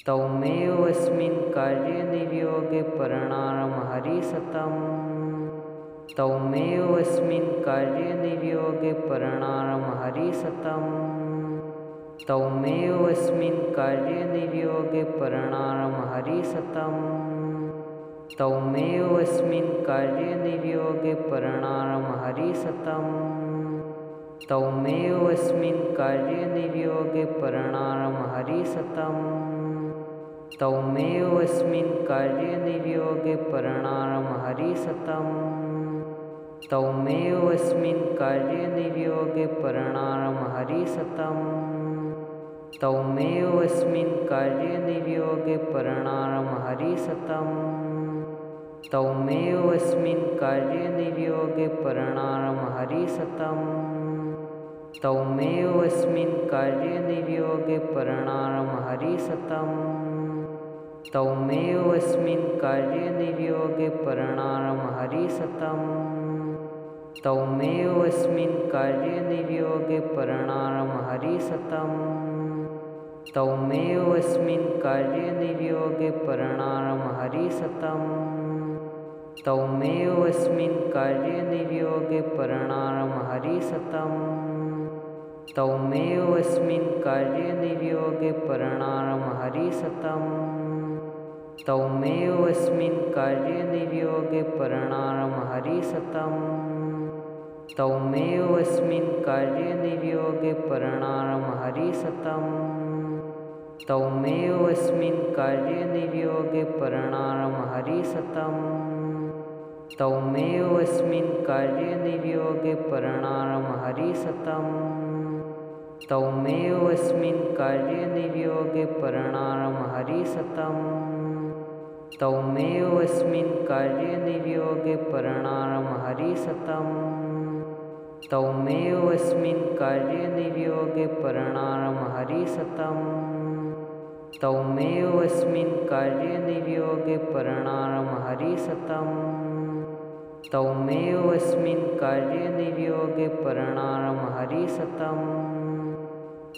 तौमेव अस्मिन् कार्यनिर्योगे परिणामं हरिसतम्। तौमेव अस्मिन् कार्यनिर्योगे परिणामं हरिसतम्। तौमेव अस्मिन् कार्यनिर्योगे परिणामं हरिसतम्। तौमेव अस्मिन् कार्यनिर्योगे परिणामं हरिसतम्। तौमेव अस्मिन् कार्यनिर्योगे परिणामं हरिसतम्। तौमेव अस्मिन् कार्यनिर्योगे परिणामं हरिसतम्। तौमेव अस्मिन् कार्यनिर्योगे परिणामं हरिसतम्। तौमेव अस्मिन् कार्यनिर्योगे परिणामं हरिसतम्। तौमेव अस्मिन् कार्यनिर्योगे परिणामं हरिसतम्। तौमेव अस्मिन् कार्यनिर्योगे परिणामं हरिसतम्। तौमेव अस्मिन् कार्यनिर्योगे परिणामं हरिसतम्। तौमेव अस्मिन् कार्यनिर्योगे परिणामं हरिसतम्। तौमेव अस्मिन् कार्यनिर्योगे परिणामं हरिसतम्। तौमेव अस्मिन् कार्यनिर्योगे परिणामं हरिसतम्। तौमेव अस्मिन् कार्यनिर्योगे परिणामं हरिसतम्। तौमेव अस्मिन् कार्यनिर्योगे परिणामं हरिसतम्। तौमेव अस्मिन् कार्यनिर्योगे परिणामं हरिसतम्। तौमेव अस्मिन् कार्यनिर्योगे परिणामं हरिसतम्। तौमेव अस्मिन् कार्यनिर्योगे परिणामं हरिसतम्। तौमेव अस्मिन् कार्यनिर्योगे परिणामं हरिसतम्। तौमेव अस्मिन् कार्यनिर्योगे परिणामं हरिसतम्। तौमेव अस्मिन् कार्यनिर्योगे परिणामं हरिसतम्। तौमेव अस्मिन् कार्यनिर्योगे परिणामं हरिसतम्। तौमेव अस्मिन् कार्यनिर्योगे परिणामं हरिसतम्।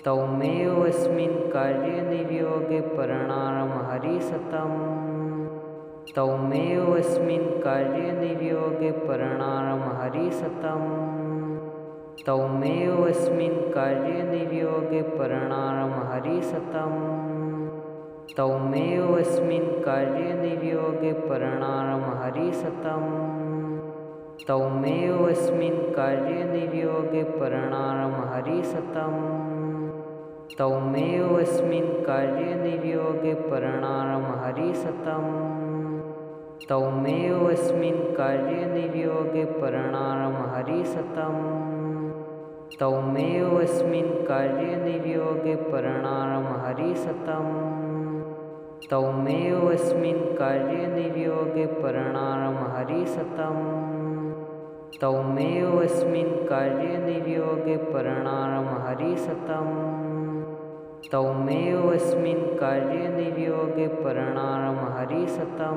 तौमेव अस्मिन् कार्यनिर्योगे परिणामं हरिसतम्। तौमेव अस्मिन् कार्यनिर्योगे परिणामं हरिसतम्। तौमेव अस्मिन् कार्यनिर्योगे परिणामं हरिसतम्। तौमेव अस्मिन् कार्यनिर्योगे परिणामं हरिसतम्। तौमेव अस्मिन् कार्यनिर्योगे परिणामं हरिसतम्। तौमेव अस्मिन् कार्यनिर्योगे परिणामं हरिसतम्। तौमेव अस्मिन् कार्यनिर्योगे परिणामं हरिसतम्। तौमेव अस्मिन् कार्यनिर्योगे परिणामं हरिसतम्। तौमेव अस्मिन् कार्यनिर्योगे परिणामं हरिसतम्। तौमेव अस्मिन् कार्यनिर्योगे परिणामं हरिसतम्। तौमेव अस्मिन् कार्यनिर्योगे परिणामं हरिसतम्।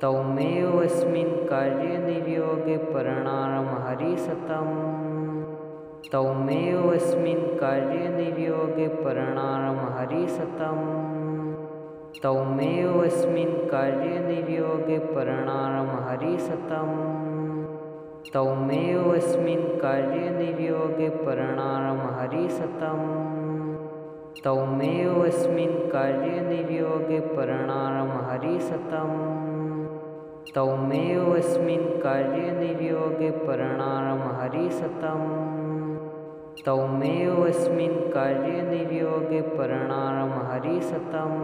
तौमेव अस्मिन् कार्यनिर्योगे परिणामं हरिसतम्। तौमेव अस्मिन् कार्यनिर्योगे परिणामं हरिसतम्। तौमेव अस्मिन् कार्यनिर्योगे परिणामं हरिसतम्। तौमेव अस्मिन् कार्यनिर्योगे परिणामं हरिसतम्। तौमेव अस्मिन् कार्यनिर्योगे परिणामं हरिसतम्। तौमेव अस्मिन् कार्यनिर्योगे परिणामं हरिसतम्। तौमेव अस्मिन् कार्यनिर्योगे परिणामं हरिसतम्।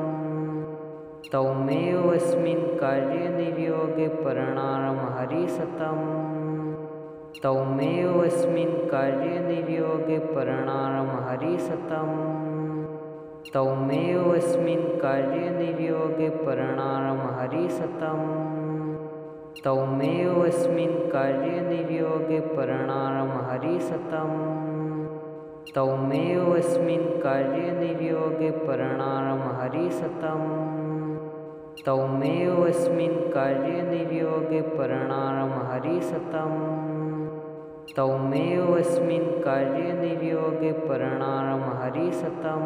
तौमेव अस्मिन् कार्यनिर्योगे परिणामं हरिसतम्। तौमेव अस्मिन् कार्यनिर्योगे परिणामं हरिसतम्। तौमेव अस्मिन् कार्यनिर्योगे परिणामं हरिसतम्। तौमेव अस्मिन् कार्यनिर्योगे परिणामं हरिसतम्। तौमेव अस्मिन् कार्यनिर्योगे परिणामं हरिसतम्। तौमेव अस्मिन् कार्यनिर्योगे परिणामं हरिसतम्। तौमेव अस्मिन् कार्यनिर्योगे परिणामं हरिसतम्।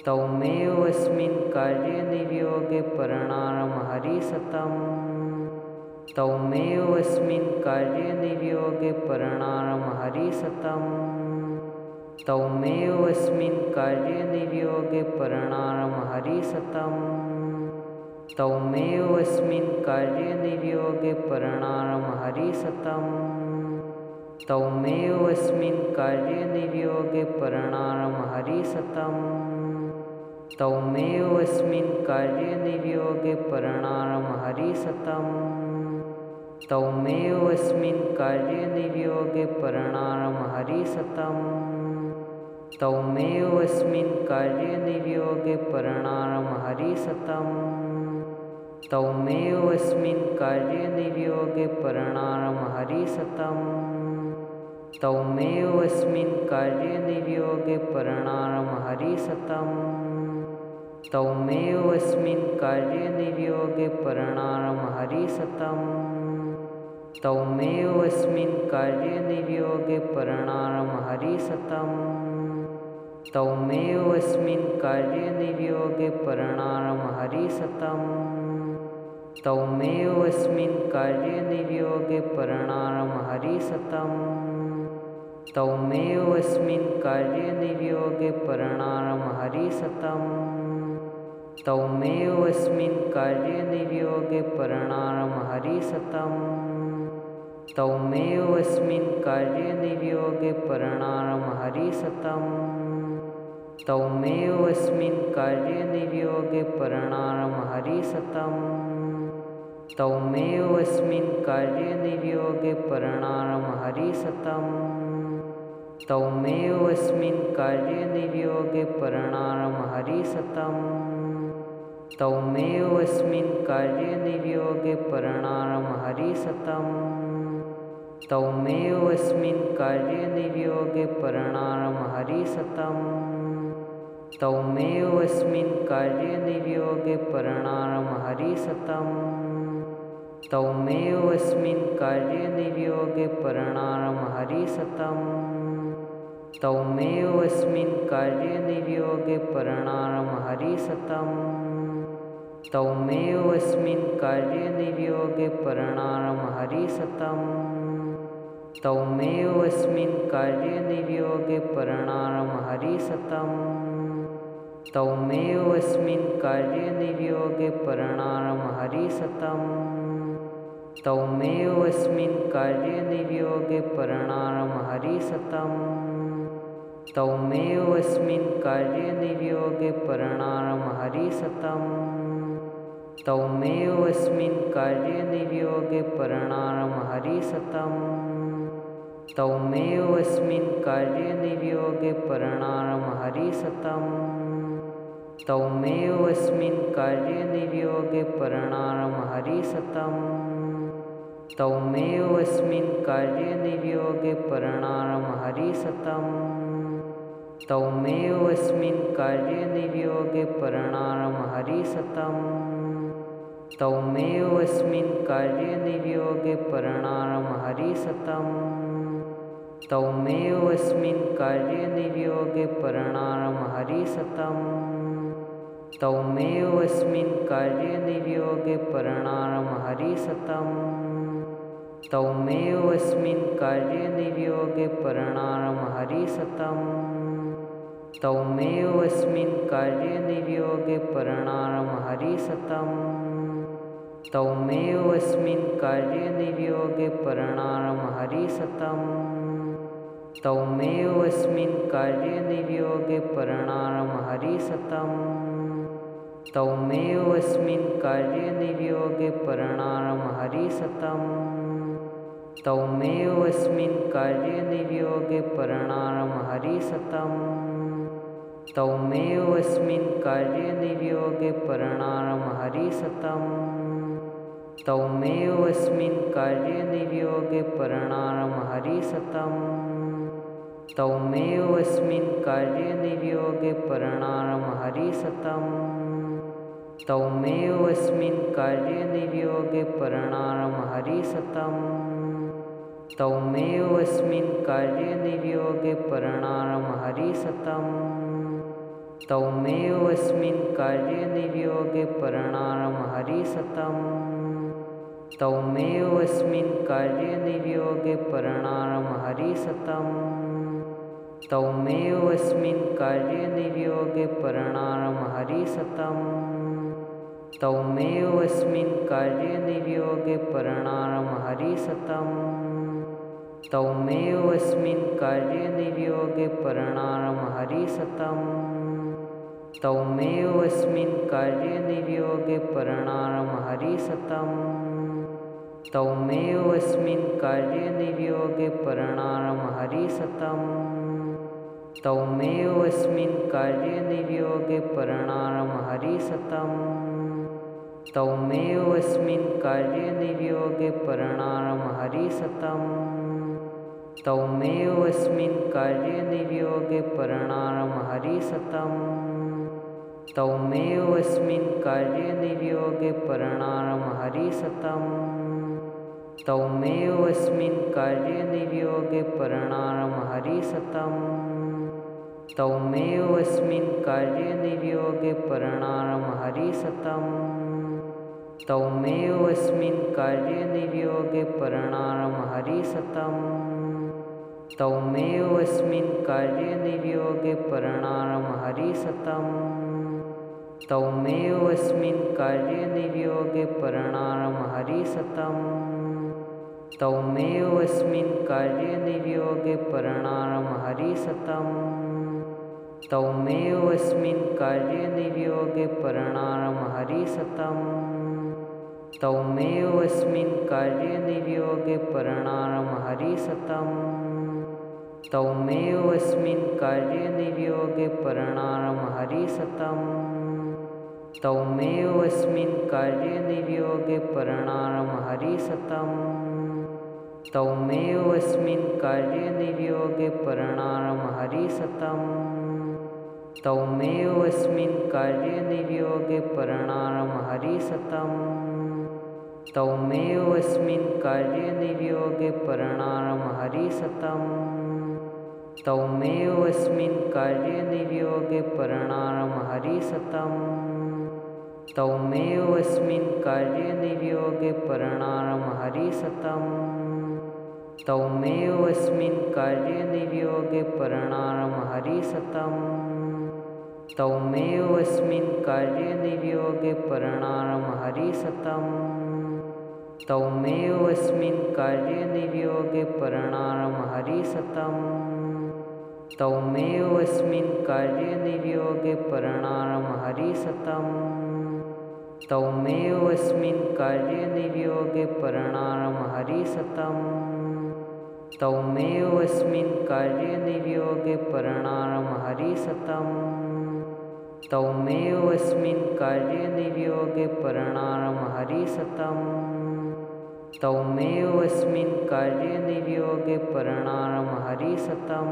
तौमेवस्मिन् कार्यनिर्योगे परिणामं हरिसतम् तौमेवस्मिन् कार्यनिर्योगे परिणामं हरिसतम् तौमेवस्मिन् कार्यनिर्योगे परिणामं हरिसतम् तौमेवस्मिन् कार्यनिर्योगे परिणामं हरिसतम् तौमेवस्मिन् कार्यनिर्योगे परिणामं हरिसतम् तौमेवस्मिन् कार्यनिर्योगे परिणामं हरिसतम् तौमेवस्मिन् कार्यनिर्योगे परिणामं हरिसतम् तौमेवस्मिन् कार्यनिर्योगे परिणामं हरिसतम् तौमेवस्मिन् कार्यनिर्योगे परिणामं हरिसतम् तौमेवस्मिन् कार्यनिर्योगे परिणामं हरिसतम् तौमेवस्मिन् कार्यनिर्योगे परिणामं हरिसतम् तौमेवस्मिन् कार्यनिर्योगे परिणामं हरिसतम् तौमेवस्मिन् कार्यनिर्योगे परिणामं हरिसतम् तौमेवस्मिन् कार्यनिर्योगे परिणामं हरिसतम् तौमेवस्मिन् कार्यनिर्योगे परिणामं हरिसतम् तौमेवस्मिन् कार्यनिर्योगे परिणामं हरिसतम् तौमेवस्मिन् कार्यनिर्योगे परिणामं हरिसतम् तौमेवस्मिन् कार्यनिर्योगे परिणामं हरिसतम् तौमेवस्मिन् कार्यनिर्योगे परिणामं हरिसतम् तौमेवस्मिन् कार्यनिर्योगे परिणामं हरिसतम् तौमेवस्मिन् कार्यनिर्योगे परिणामं हरिसतम् तौमेवस्मिन् कार्यनिर्योगे परिणामं हरिसतम् तौमेवस्मिन् कार्यनिर्योगे परिणामं हरिसतम् तौमेवस्मिन् कार्यनिर्योगे परिणामं हरिसतम् तौमेवस्मिन् कार्यनिर्योगे परिणामं हरिसतम् तौमेवस्मिन् कार्यनिर्योगे परिणामं हरिसतम् तौमेवस्मिन् कार्यनिर्योगे परिणामं हरिसतम् तौमेवस्मिन् कार्यनिर्योगे परिणामं हरिसतम् तौमेवस्मिन् कार्यनिर्योगे परिणामं हरिसतम् तौमेवस्मिन् कार्यनिर्योगे परिणामं हरिसतम् तौमेवस्मिन् कार्यनिर्योगे परिणामं हरिसतम् तौमेवस्मिन् कार्यनिर्योगे परिणामं हरिसतम् तौमेवस्मिन् कार्यनिर्योगे परिणामं हरिसतम् तौमेवस्मिन् कार्यनिर्योगे परिणामं हरिसतम् तौमेवस्मिन् कार्यनिर्योगे परिणामं हरिसतम् तौमेवस्मिन् कार्यनिर्योगे परिणामं हरिसतम् तौमेवस्मिन् कार्यनिर्योगे परिणामं हरिसतम् तौमेवस्मिन् कार्यनिर्योगे परिणामं हरिसतम् तौमेवस्मिन् कार्यनिर्योगे परिणामं हरिसतम् तौमेवस्मिन् कार्यनिर्योगे परिणामं हरिसतम् तौमेवस्मिन् कार्यनिर्योगे परिणामं हरिसतम् तौमेवस्मिन् कार्यनिर्योगे परिणामं हरिसतम् तौमेवस्मिन् कार्यनिर्योगे परिणामं हरिसतम् तौमेवस्मिन् कार्यनिर्योगे परिणामं हरिसतम् तौमेवस्मिन् कार्यनिर्योगे परिणामं हरिसतम् तौमेवस्मिन् कार्यनिर्योगे परिणामं हरिसतम् तौमेवस्मिन् कार्यनिर्योगे परिणामं हरिसतम् तौमेवस्मिन् कार्यनिर्योगे परिणामं हरिसतम् तौमेवस्मिन् कार्यनिर्योगे परिणामं हरिसतम् तौमेवस्मिन् कार्यनिर्योगे परिणामं हरिसतं तौमेवस्मिन् कार्यनिर्योगे परिणामं हरिसतं तौमेवस्मिन् कार्यनिर्योगे परिणामं हरिसतं तौमेवस्मिन् कार्यनिर्योगे परिणामं हरिसतं तौमेवस्मिन् कार्यनिर्योगे परिणामं हरिसतं तौमेवस्मिन् कार्यनिर्योगे परिणामं हरिसतं तौमेवस्मिन् कार्यनिर्योगे परिणामं हरिसतं तौमेवस्मिन् कार्यनिर्योगे परिणामं हरिसतं तौमेवस्मिन् कार्यनिर्योगे परिणामं हरिसतं तौमेवस्मिन् कार्यनिर्योगे परिणामं हरिसतं तौमेवस्मिन् कार्यनिर्योगे परिणामं हरिसतं तौमेवस्मिन् कार्यनिर्योगे परिणामं हरिसतं तौमेवस्मिन् कार्यनिर्योगे परिणामं हरिसतं तौमेवस्मिन् कार्यनिर्योगे परिणामं हरिसतं तौमेवस्मिन् कार्यनिर्योगे परिणामं हरिसतं तौमेवस्मिन् कार्यनिर्योगे परिणामं हरिसतं तौमेवस्मिन् कार्यनिर्योगे परिणामं हरिसतं तौमेवस्मिन् कार्यनिर्योगे परिणामं हरिसतं तौमेवस्मिन् कार्यनिर्योगे परिणामं हरिसतं तौमेवस्मिन् कार्यनिर्योगे परिणामं हरिसतं तौमेवस्मिन् कार्यनिर्योगे परिणामं हरिसतं तौमेवस्मिन् कार्यनिर्योगे परिणामं हरिसतं तौमेवस्मिन् कार्यनिर्योगे परिणामं हरिसतं तौमेवस्मिन् कार्यनिर्योगे परिणामं हरिसतं तौमेवस्मिन् कार्यनिर्योगे परिणामं हरिसतं तौमेवस्मिन् कार्यनिर्योगे परिणामं हरिसतं तौमेवस्मिन् कार्यनिर्योगे परिणामं हरिसतं तौमेवस्मिन् कार्यनिर्योगे परिणामं हरिसतं तौमेवस्मिन् कार्यनिर्योगे परिणामं हरिसतं तौमेवस्मिन् कार्यनिर्योगे परिणामं हरिसतं तौमेवस्मिन् कार्यनिर्योगे परिणामं हरिसतं तौमेवस्मिन् कार्यनिर्योगे परिणामं हरिसतं तौमेवस्मिन् कार्यनिर्योगे परिणामं हरिसतं तौमेवस्मिन् कार्यनिर्योगे परिणामं हरिसतं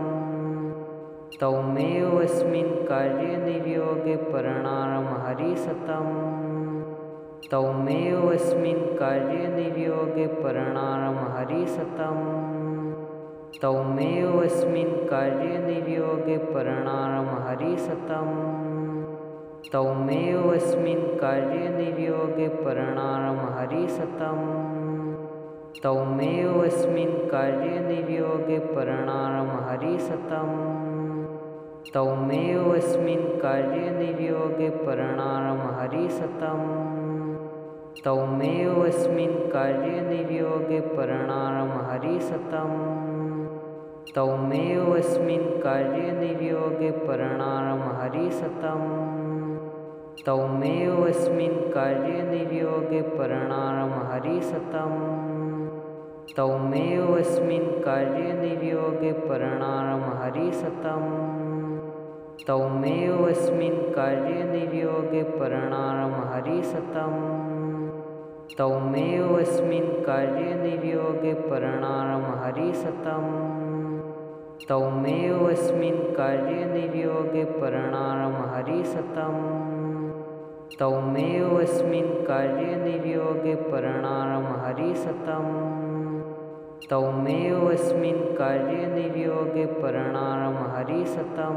तौमेवस्मिन् कार्यनिर्योगे परिणामं हरिसतं तौमेवस्मिन् कार्यनिर्योगे परिणामं हरिसतं तौमेवस्मिन् कार्यनिर्योगे परिणामं हरिसतं तौमेवस्मिन् कार्यनिर्योगे परिणामं हरिसतं तौमेवस्मिन् कार्यनिर्योगे परिणामं हरिसतं तौमेवस्मिन् कार्यनिर्योगे परिणामं हरिसतं तौमेवस्मिन् कार्यनिर्योगे परिणामं हरिसतं तौमेवस्मिन् कार्यनिर्योगे परिणामं हरिसतं तौमेवस्मिन् कार्यनिर्योगे परिणामं हरिसतं तौमेवस्मिन् कार्यनिर्योगे परिणामं हरिसतं तौमेवस्मिन् कार्यनिर्योगे परिणामं हरिसतं तौमेवस्मिन् कार्यनिर्योगे परिणामं हरिसतं तौमेवस्मिन् कार्यनिर्योगे परिणामं हरिसतं तौमेवस्मिन् कार्यनिर्योगे परिणामं हरिसतं तौमेवस्मिन् कार्यनिर्योगे परिणामं हरिसतं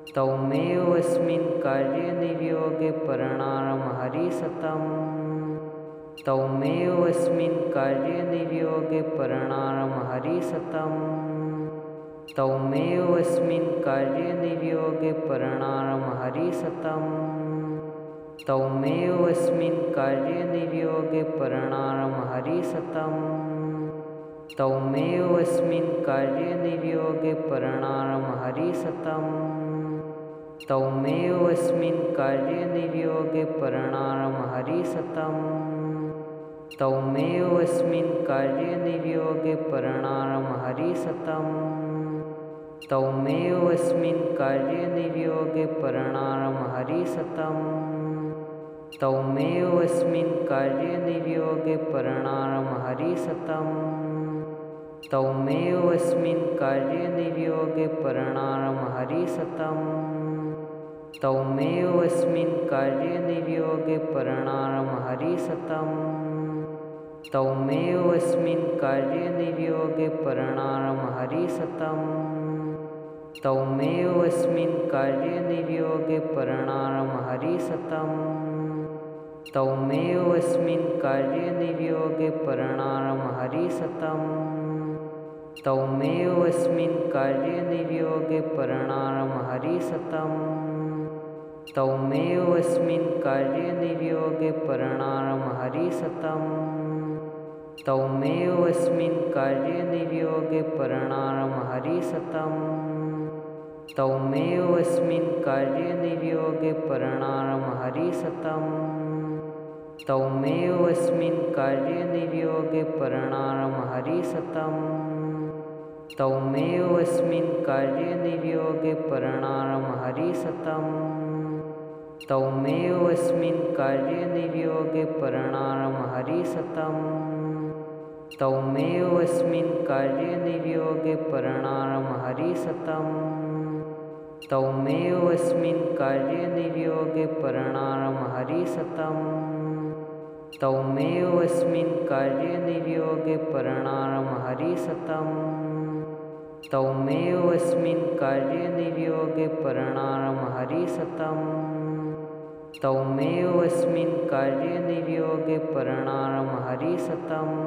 तौमेवस्मिन् कार्यनिर्योगे परिणामं हरिसतम् तौमेवस्मिन् कार्यनिर्योगे परिणामं हरिसतम् तौमेवस्मिन् कार्यनिर्योगे परिणामं हरिसतम् तौमेवस्मिन् कार्यनिर्योगे परिणामं हरिसतम् तौमेवस्मिन् कार्यनिर्योगे परिणामं हरिसतम् तौमेवस्मिन् कार्यनिर्योगे परिणामं हरिसतम् तौमेवस्मिन् कार्यनिर्योगे परिणामं हरिसतम् तौमेवस्मिन् कार्यनिर्योगे परिणामं हरिसतम् तौमेवस्मिन् कार्यनिर्योगे परिणामं हरिसतम् तौमेवस्मिन् कार्यनिर्योगे परिणामं हरिसतम् तौमेवस्मिन् कार्यनिर्योगे परिणामं हरिसतम् तौमेवस्मिन् कार्यनिर्योगे परिणामं हरिसतम् तौमेवस्मिन् कार्यनिर्योगे परिणामं हरिसतम् तौमेवस्मिन् कार्यनिर्योगे परिणामं हरिसतम् तौमेवस्मिन् कार्यनिर्योगे परिणामं हरिसतम् तौमेवस्मिन् कार्यनिर्योगे परिणामं हरिसतम् तौमेवस्मिन् कार्यनिर्योगे परिणामं हरिसतम् तौमेवस्मिन् कार्यनिर्योगे परिणामं हरिसतम् तौमेवस्मिन् कार्यनिर्योगे परिणामं हरिसतम् तौमेवस्मिन् कार्यनिर्योगे परिणामं हरिसतम् तौमेवस्मिन् कार्यनिर्योगे परिणामं हरिसतम् तौमेवस्मिन् कार्यनिर्योगे परिणामं हरिसतम् तौमेवस्मिन् कार्यनिर्योगे परिणामं हरिसतम् तौमेवस्मिन् कार्यनिर्योगे परिणामं हरिसतम् तौमेवस्मिन् कार्यनिर्योगे परिणामं हरिसतम् तौमेवस्मिन् कार्यनिर्योगे परिणामं हरिसतम्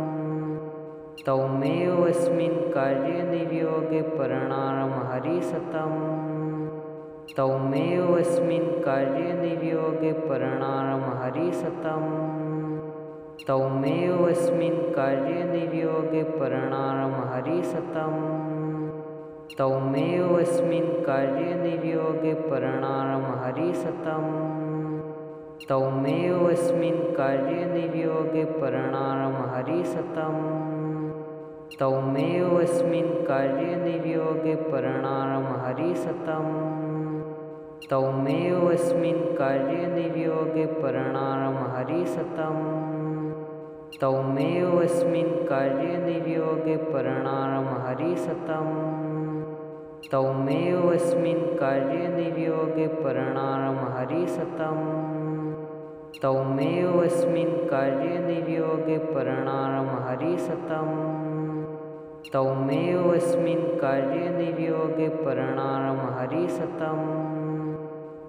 तौमेवस्मिन् कार्यनिर्योगे परिणामं हरिसतम् तौमेवस्मिन् कार्यनिर्योगे परिणामं हरिसतम् तौमेवस्मिन् कार्यनिर्योगे परिणामं हरिसतम् तौमेवस्मिन् कार्यनिर्योगे परिणामं हरिसतम् तौमेवस्मिन् कार्यनिर्योगे परिणामं हरिसतम् तौमेवस्मिन् कार्यनिर्योगे परिणामं हरिसतम् तौमेवस्मिन् कार्यनिर्योगे परिणामं हरिसतम् तौमेवस्मिन् कार्यनिर्योगे परिणामं हरिसतम् तौमेवस्मिन् कार्यनिर्योगे परिणामं हरिसतम् तौमेवस्मिन् कार्यनिर्योगे परिणामं हरिसतम् तौमेवस्मिन् कार्यनिर्योगे परिणामं हरिसतम्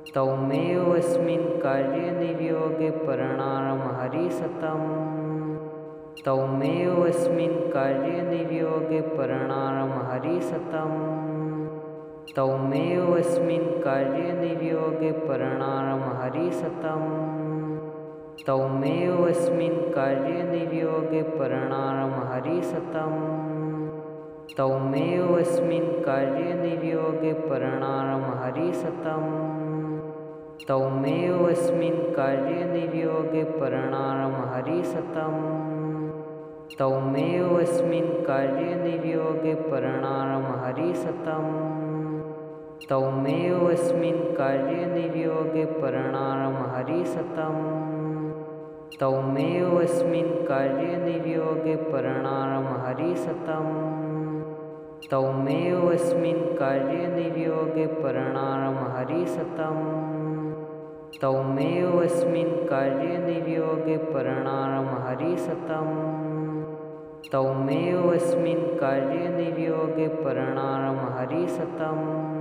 तौमेवस्मिन् कार्यनिर्योगे परिणामं हरिसतम् तौमेवस्मिन् कार्यनिर्योगे परिणामं हरिसतम् तौमेवस्मिन् कार्यनिर्योगे परिणामं हरिसतम् तौमेवस्मिन् कार्यनिर्योगे परिणामं हरिसतम् तौमेवस्मिन् कार्यनिर्योगे परिणामं हरिसतम् तौमेवस्मिन् कार्यनिर्योगे परिणामं हरिसतम् तौमेवस्मिन् कार्यनिर्योगे परिणामं हरिसतम् तौमेवस्मिन् कार्यनिर्योगे परिणामं हरिसतम् तौमेवस्मिन् कार्यनिर्योगे परिणामं हरिसतम् तौमेवस्मिन् कार्यनिर्योगे परिणामं हरिसतम् तौमेवस्मिन् कार्यनिर्योगे परिणामं हरिसतम् तौमेवस्मिन् कार्यनिर्योगे परिणामं हरिसतम्